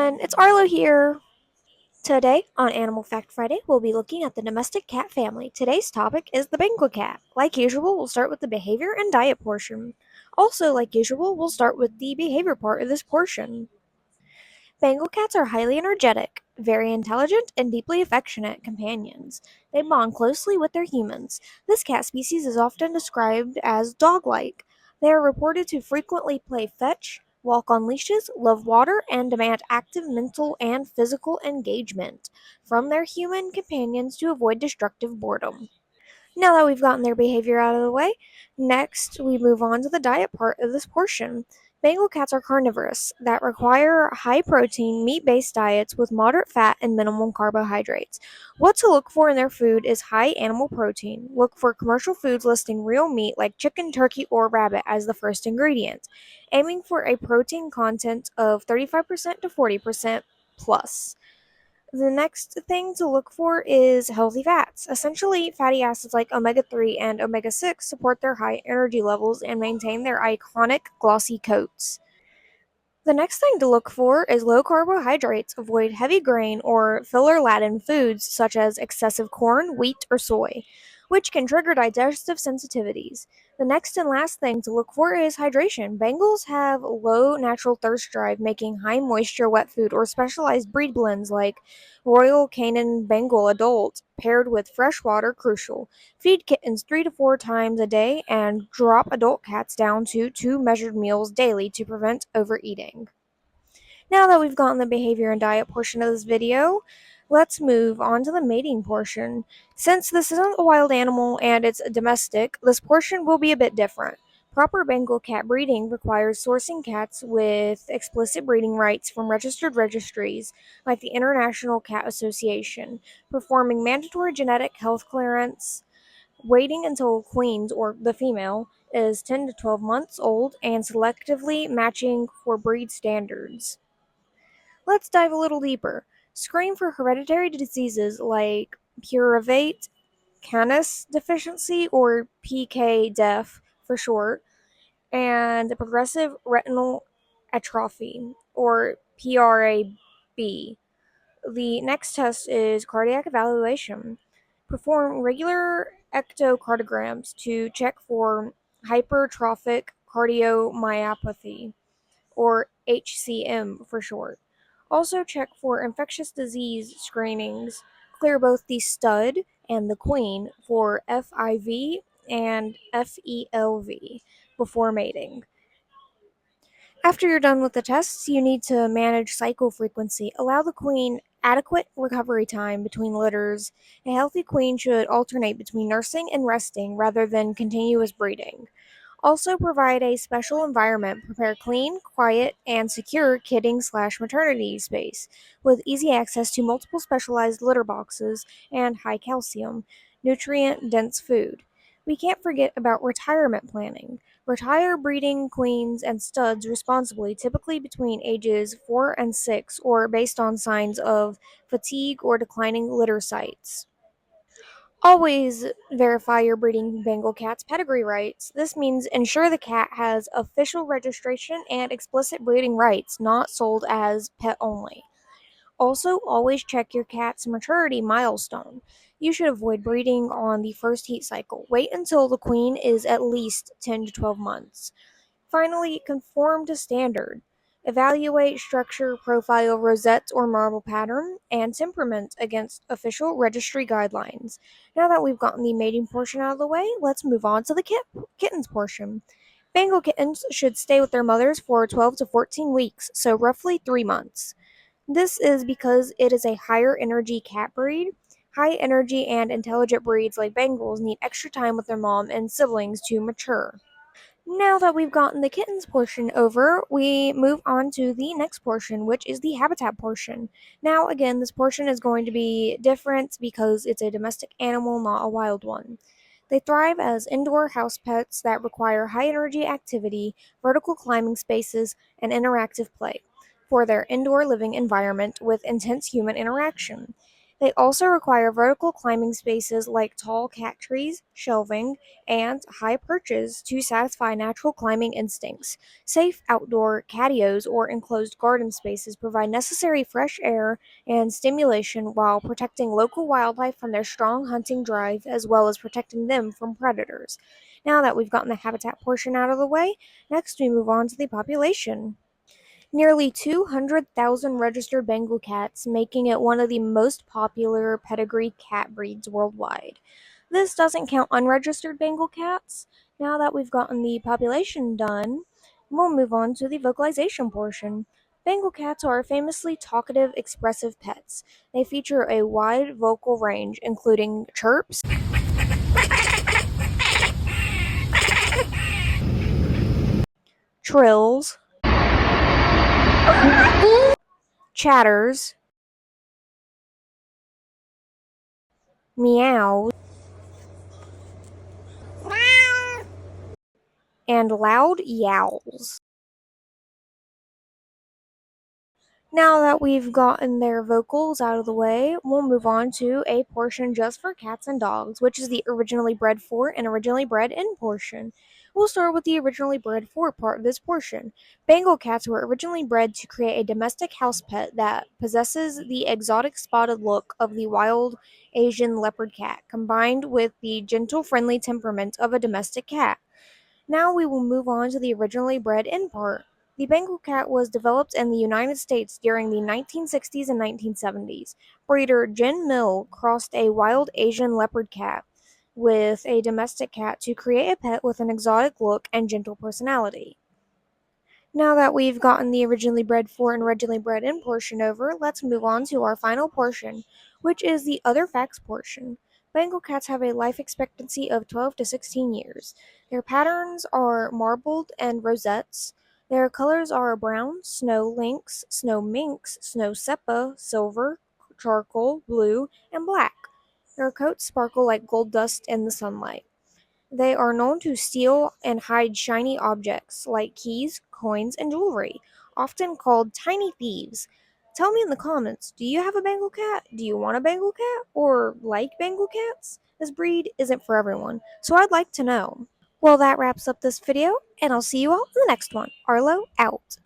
everyone, it's Arlo here. Today on Animal Fact Friday, we'll be looking at the domestic cat family. Today's topic is the Bengal cat. Like usual, we'll start with the behavior and diet portion. Also, like usual, we'll start with the behavior part of this portion. Bengal cats are highly energetic, very intelligent, and deeply affectionate companions. They bond closely with their humans. This cat species is often described as dog like. They are reported to frequently play fetch, walk on leashes, love water, and demand active mental and physical engagement from their human companions to avoid destructive boredom. Now that we've gotten their behavior out of the way, next we move on to the diet part of this portion. Bengal cats are carnivorous that require high protein, meat based diets with moderate fat and minimal carbohydrates. What to look for in their food is high animal protein. Look for commercial foods listing real meat like chicken, turkey, or rabbit as the first ingredient, aiming for a protein content of 35% to 40% plus. The next thing to look for is healthy fats. Essentially, fatty acids like omega 3 and omega 6 support their high energy levels and maintain their iconic glossy coats. The next thing to look for is low carbohydrates. Avoid heavy grain or filler laden foods such as excessive corn, wheat, or soy, which can trigger digestive sensitivities. The next and last thing to look for is hydration. Bengals have low natural thirst drive, making high moisture wet food or specialized breed blends like Royal Canin Bengal Adult paired with fresh water crucial. Feed kittens 3 to 4 times a day and drop adult cats down to 2 measured meals daily to prevent overeating. Now that we've gotten the behavior and diet portion of this video, let's move on to the mating portion. Since this isn't a wild animal and it's domestic, this portion will be a bit different. Proper Bengal cat breeding requires sourcing cats with explicit breeding rights from registered registries like the International Cat Association, performing mandatory genetic health clearance, waiting until queens or the female is 10 to 12 months old, and selectively matching for breed standards. Let's dive a little deeper. Screen for hereditary diseases like pyruvate kinase deficiency or PK-DEF for short, and progressive retinal atrophy or PRAB. The next test is cardiac evaluation. Perform regular echocardiograms to check for hypertrophic cardiomyopathy, or HCM for short. Also, check for infectious disease screenings. Clear both the stud and the queen for FIV and FELV before mating. After you're done with the tests, you need to manage cycle frequency. Allow the queen adequate recovery time between litters. A healthy queen should alternate between nursing and resting rather than continuous breeding. Also, provide a special environment. Prepare clean, quiet, and secure kidding/maternity space with easy access to multiple specialized litter boxes and high calcium, nutrient dense food. We can't forget about retirement planning. Retire breeding queens and studs responsibly, typically between ages 4 and 6, or based on signs of fatigue or declining litter sites. Always verify your breeding Bengal cat's pedigree rights. This means ensure the cat has official registration and explicit breeding rights, not sold as pet only. Also, always check your cat's maturity milestone. You should avoid breeding on the first heat cycle. Wait until the queen is at least 10 to 12 months. Finally, conform to standard. Evaluate structure, profile, rosette, or marble pattern, and temperament against official registry guidelines. Now that we've gotten the mating portion out of the way, let's move on to the kittens portion. Bengal kittens should stay with their mothers for 12 to 14 weeks, so roughly 3 months. This is because it is a higher energy cat breed. High energy and intelligent breeds like Bengals need extra time with their mom and siblings to mature. Now that we've gotten the kittens portion over, we move on to the next portion, which is the habitat portion. Now, again, this portion is going to be different because it's a domestic animal, not a wild one. They thrive as indoor house pets that require high energy activity, vertical climbing spaces, and interactive play for their indoor living environment with intense human interaction. They also require vertical climbing spaces like tall cat trees, shelving, and high perches to satisfy natural climbing instincts. Safe outdoor catios or enclosed garden spaces provide necessary fresh air and stimulation while protecting local wildlife from their strong hunting drive as well as protecting them from predators. Now that we've gotten the habitat portion out of the way, next we move on to the population. Nearly 200,000 registered Bengal cats, making it one of the most popular pedigree cat breeds worldwide. This doesn't count unregistered Bengal cats. Now that we've gotten the population done, we'll move on to the vocalization portion. Bengal cats are famously talkative, expressive pets. They feature a wide vocal range, including chirps, trills, chatters, meows, and loud yowls. Now that we've gotten their vocals out of the way, we'll move on to a portion just for cats and dogs, which is the originally bred for and originally bred in portion. We'll start with the originally bred for part of this portion. Bengal cats were originally bred to create a domestic house pet that possesses the exotic spotted look of the wild Asian leopard cat, combined with the gentle, friendly temperament of a domestic cat. Now we will move on to the originally bred in part. The Bengal cat was developed in the United States during the 1960s and 1970s. Breeder Jen Mill crossed a wild Asian leopard cat with a domestic cat to create a pet with an exotic look and gentle personality. Now that we've gotten the originally bred for and originally bred in portion over, let's move on to our final portion, which is the other facts portion. Bengal cats have a life expectancy of 12 to 16 years. Their patterns are marbled and rosettes. Their colors are brown, snow lynx, snow minx, snow sepia, silver, charcoal, blue, and black. Their coats sparkle like gold dust in the sunlight. They are known to steal and hide shiny objects like keys, coins, and jewelry, often called tiny thieves. Tell me in the comments, do you have a Bengal cat? Do you want a Bengal cat? Or like Bengal cats? This breed isn't for everyone, so I'd like to know. Well, that wraps up this video, and I'll see you all in the next one. Arlo out.